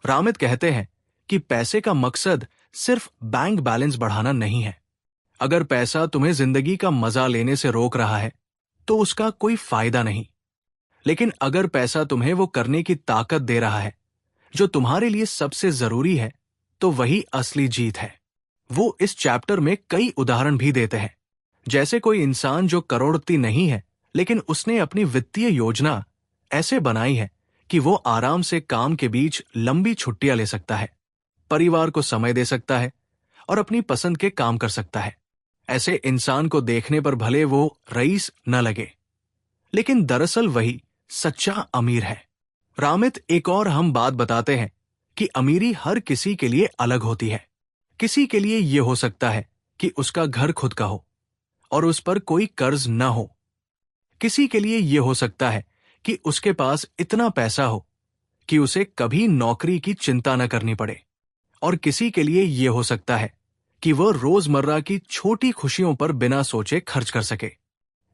रामित कहते हैं कि पैसे का मकसद सिर्फ बैंक बैलेंस बढ़ाना नहीं है। अगर पैसा तुम्हें जिंदगी का मजा लेने से रोक रहा है तो उसका कोई फायदा नहीं। लेकिन अगर पैसा तुम्हें वो करने की ताकत दे रहा है जो तुम्हारे लिए सबसे जरूरी है, तो वही असली जीत है। वो इस चैप्टर में कई उदाहरण भी देते हैं, जैसे कोई इंसान जो करोड़पति नहीं है, लेकिन उसने अपनी वित्तीय योजना ऐसे बनाई है कि वो आराम से काम के बीच लंबी छुट्टियां ले सकता है, परिवार को समय दे सकता है और अपनी पसंद के काम कर सकता है। ऐसे इंसान को देखने पर भले वो रईस न लगे, लेकिन दरअसल वही सच्चा अमीर है। रामित एक और हम बात बताते हैं कि अमीरी हर किसी के लिए अलग होती है। किसी के लिए यह हो सकता है कि उसका घर खुद का हो और उस पर कोई कर्ज न हो। किसी के लिए यह हो सकता है कि उसके पास इतना पैसा हो कि उसे कभी नौकरी की चिंता न करनी पड़े, और किसी के लिए यह हो सकता है कि वह रोजमर्रा की छोटी खुशियों पर बिना सोचे खर्च कर सके।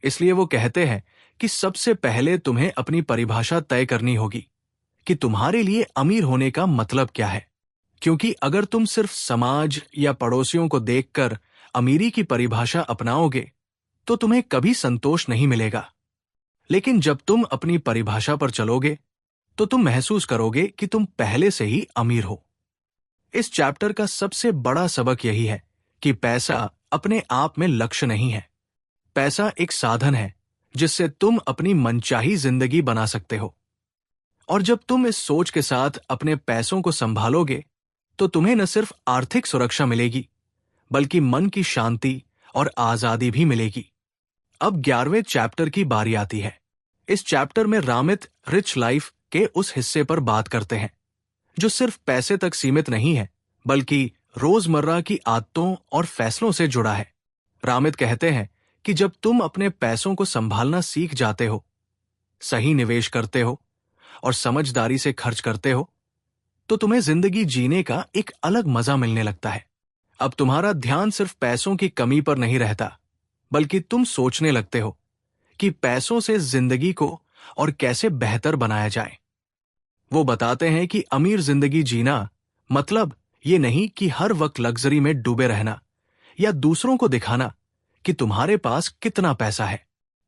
इसलिए वो कहते हैं कि सबसे पहले तुम्हें अपनी परिभाषा तय करनी होगी कि तुम्हारे लिए अमीर होने का मतलब क्या है। क्योंकि अगर तुम सिर्फ समाज या पड़ोसियों को देखकर अमीरी की परिभाषा अपनाओगे तो तुम्हें कभी संतोष नहीं मिलेगा। लेकिन जब तुम अपनी परिभाषा पर चलोगे तो तुम महसूस करोगे कि तुम पहले से ही अमीर हो। इस चैप्टर का सबसे बड़ा सबक यही है कि पैसा अपने आप में लक्ष्य नहीं है। पैसा एक साधन है जिससे तुम अपनी मनचाही जिंदगी बना सकते हो। और जब तुम इस सोच के साथ अपने पैसों को संभालोगे तो तुम्हें न सिर्फ आर्थिक सुरक्षा मिलेगी, बल्कि मन की शांति और आजादी भी मिलेगी। अब 11वें चैप्टर की बारी आती है। इस चैप्टर में रामित रिच लाइफ के उस हिस्से पर बात करते हैं जो सिर्फ पैसे तक सीमित नहीं है, बल्कि रोजमर्रा की आदतों और फैसलों से जुड़ा है। रामित कहते हैं कि जब तुम अपने पैसों को संभालना सीख जाते हो, सही निवेश करते हो और समझदारी से खर्च करते हो, तो तुम्हें जिंदगी जीने का एक अलग मजा मिलने लगता है। अब तुम्हारा ध्यान सिर्फ पैसों की कमी पर नहीं रहता, बल्कि तुम सोचने लगते हो कि पैसों से जिंदगी को और कैसे बेहतर बनाया जाए। वो बताते हैं कि अमीर जिंदगी जीना मतलब ये नहीं कि हर वक्त लग्जरी में डूबे रहना या दूसरों को दिखाना कि तुम्हारे पास कितना पैसा है।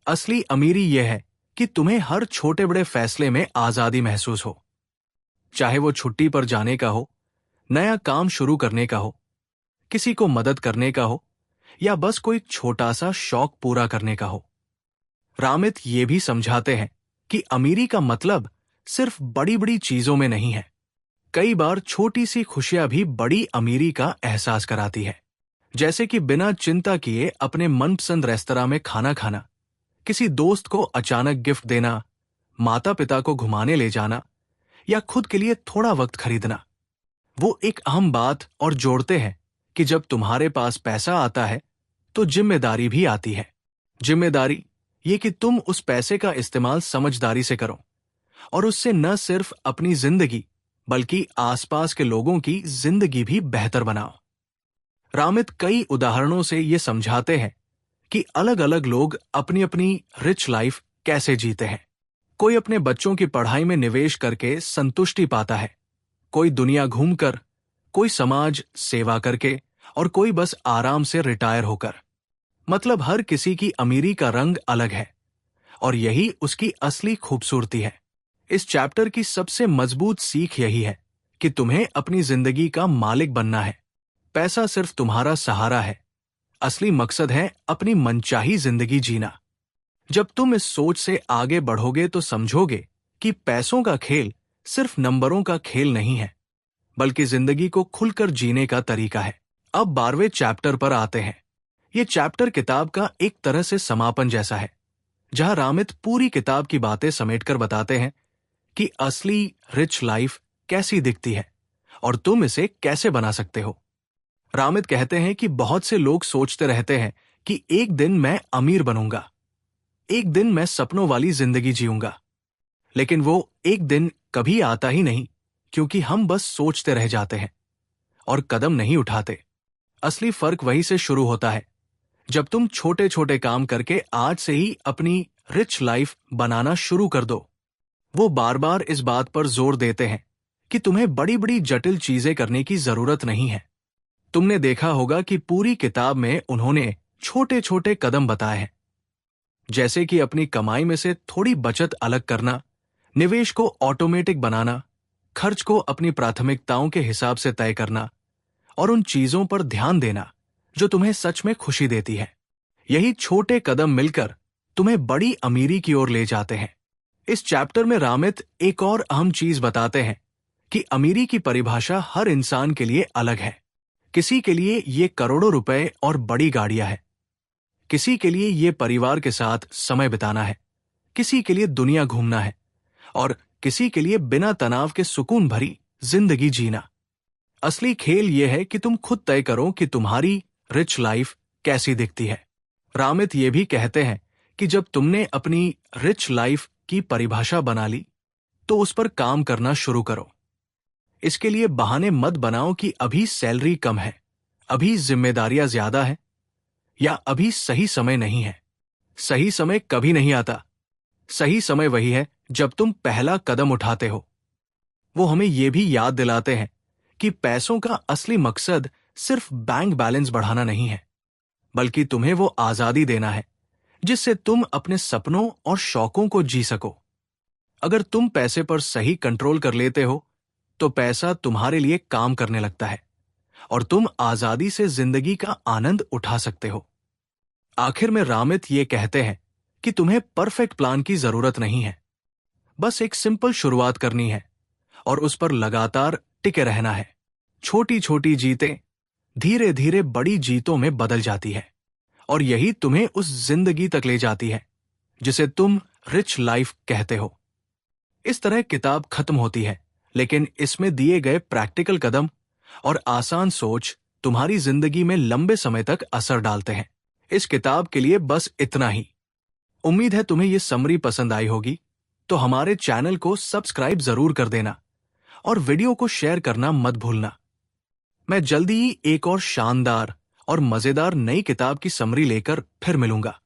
असली अमीरी यह है कि तुम्हें हर छोटे बड़े फैसले में आजादी महसूस हो, चाहे वो छुट्टी पर जाने का हो, नया काम शुरू करने का हो, किसी को मदद करने का हो या बस कोई छोटा सा शौक पूरा करने का हो। रामित ये भी समझाते हैं कि अमीरी का मतलब सिर्फ बड़ी बड़ी चीजों में नहीं है। कई बार छोटी सी खुशियां भी बड़ी अमीरी का एहसास कराती है, जैसे कि बिना चिंता किए अपने मनपसंद रेस्तरां में खाना खाना, किसी दोस्त को अचानक गिफ्ट देना, माता पिता को घुमाने ले जाना या खुद के लिए थोड़ा वक्त खरीदना। वो एक अहम बात और जोड़ते हैं कि जब तुम्हारे पास पैसा आता है तो जिम्मेदारी भी आती है। जिम्मेदारी ये कि तुम उस पैसे का इस्तेमाल समझदारी से करो और उससे न सिर्फ अपनी जिंदगी बल्कि आसपास के लोगों की जिंदगी भी बेहतर बनाओ। रामित कई उदाहरणों से ये समझाते हैं कि अलग अलग लोग अपनी अपनी रिच लाइफ कैसे जीते हैं। कोई अपने बच्चों की पढ़ाई में निवेश करके संतुष्टि पाता है, कोई दुनिया घूमकर, कोई समाज सेवा करके और कोई बस आराम से रिटायर होकर। मतलब हर किसी की अमीरी का रंग अलग है और यही उसकी असली खूबसूरती है। इस चैप्टर की सबसे मजबूत सीख यही है कि तुम्हें अपनी जिंदगी का मालिक बनना है। पैसा सिर्फ तुम्हारा सहारा है, असली मकसद है अपनी मनचाही जिंदगी जीना। जब तुम इस सोच से आगे बढ़ोगे तो समझोगे कि पैसों का खेल सिर्फ नंबरों का खेल नहीं है, बल्कि जिंदगी को खुलकर जीने का तरीका है। अब 12वें चैप्टर पर आते हैं। ये चैप्टर किताब का एक तरह से समापन जैसा है, जहां रामित पूरी किताब की बातें समेटकर बताते हैं कि असली रिच लाइफ कैसी दिखती है और तुम इसे कैसे बना सकते हो। रामित कहते हैं कि बहुत से लोग सोचते रहते हैं कि एक दिन मैं अमीर बनूंगा, एक दिन मैं सपनों वाली जिंदगी जीऊंगा। लेकिन वो एक दिन कभी आता ही नहीं, क्योंकि हम बस सोचते रह जाते हैं और कदम नहीं उठाते। असली फर्क वहीं से शुरू होता है, जब तुम छोटे छोटे काम करके आज से ही अपनी रिच लाइफ बनाना शुरू कर दो। वो बार बार इस बात पर जोर देते हैं कि तुम्हें बड़ी बड़ी जटिल चीजें करने की जरूरत नहीं है। तुमने देखा होगा कि पूरी किताब में उन्होंने छोटे छोटे कदम बताए हैं, जैसे कि अपनी कमाई में से थोड़ी बचत अलग करना, निवेश को ऑटोमेटिक बनाना, खर्च को अपनी प्राथमिकताओं के हिसाब से तय करना और उन चीजों पर ध्यान देना जो तुम्हें सच में खुशी देती है। यही छोटे कदम मिलकर तुम्हें बड़ी अमीरी की ओर ले जाते हैं। इस चैप्टर में रामित एक और अहम चीज बताते हैं कि अमीरी की परिभाषा हर इंसान के लिए अलग है। किसी के लिए ये करोड़ों रुपए और बड़ी गाड़ियां हैं, किसी के लिए ये परिवार के साथ समय बिताना है, किसी के लिए दुनिया घूमना है और किसी के लिए बिना तनाव के सुकून भरी जिंदगी जीना। असली खेल यह है कि तुम खुद तय करो कि तुम्हारी रिच लाइफ कैसी दिखती है। रामित ये भी कहते हैं कि जब तुमने अपनी रिच लाइफ की परिभाषा बना ली, तो उस पर काम करना शुरू करो। इसके लिए बहाने मत बनाओ कि अभी सैलरी कम है, अभी जिम्मेदारियां ज्यादा है या अभी सही समय नहीं है। सही समय कभी नहीं आता। सही समय वही है जब तुम पहला कदम उठाते हो। वो हमें यह भी याद दिलाते हैं कि पैसों का असली मकसद सिर्फ बैंक बैलेंस बढ़ाना नहीं है, बल्कि तुम्हें वो आजादी देना है जिससे तुम अपने सपनों और शौकों को जी सको। अगर तुम पैसे पर सही कंट्रोल कर लेते हो, तो पैसा तुम्हारे लिए काम करने लगता है और तुम आजादी से जिंदगी का आनंद उठा सकते हो। आखिर में रामित ये कहते हैं कि तुम्हें परफेक्ट प्लान की जरूरत नहीं है, बस एक सिंपल शुरुआत करनी है और उस पर लगातार टिके रहना है। छोटी छोटी जीतें धीरे धीरे बड़ी जीतों में बदल जाती है और यही तुम्हें उस जिंदगी तक ले जाती है जिसे तुम रिच लाइफ कहते हो। इस तरह किताब खत्म होती है, लेकिन इसमें दिए गए प्रैक्टिकल कदम और आसान सोच तुम्हारी जिंदगी में लंबे समय तक असर डालते हैं। इस किताब के लिए बस इतना ही। उम्मीद है तुम्हें यह समरी पसंद आई होगी, तो हमारे चैनल को सब्सक्राइब जरूर कर देना और वीडियो को शेयर करना मत भूलना। मैं जल्दी ही एक और शानदार और मजेदार नई किताब की समरी लेकर फिर मिलूंगा।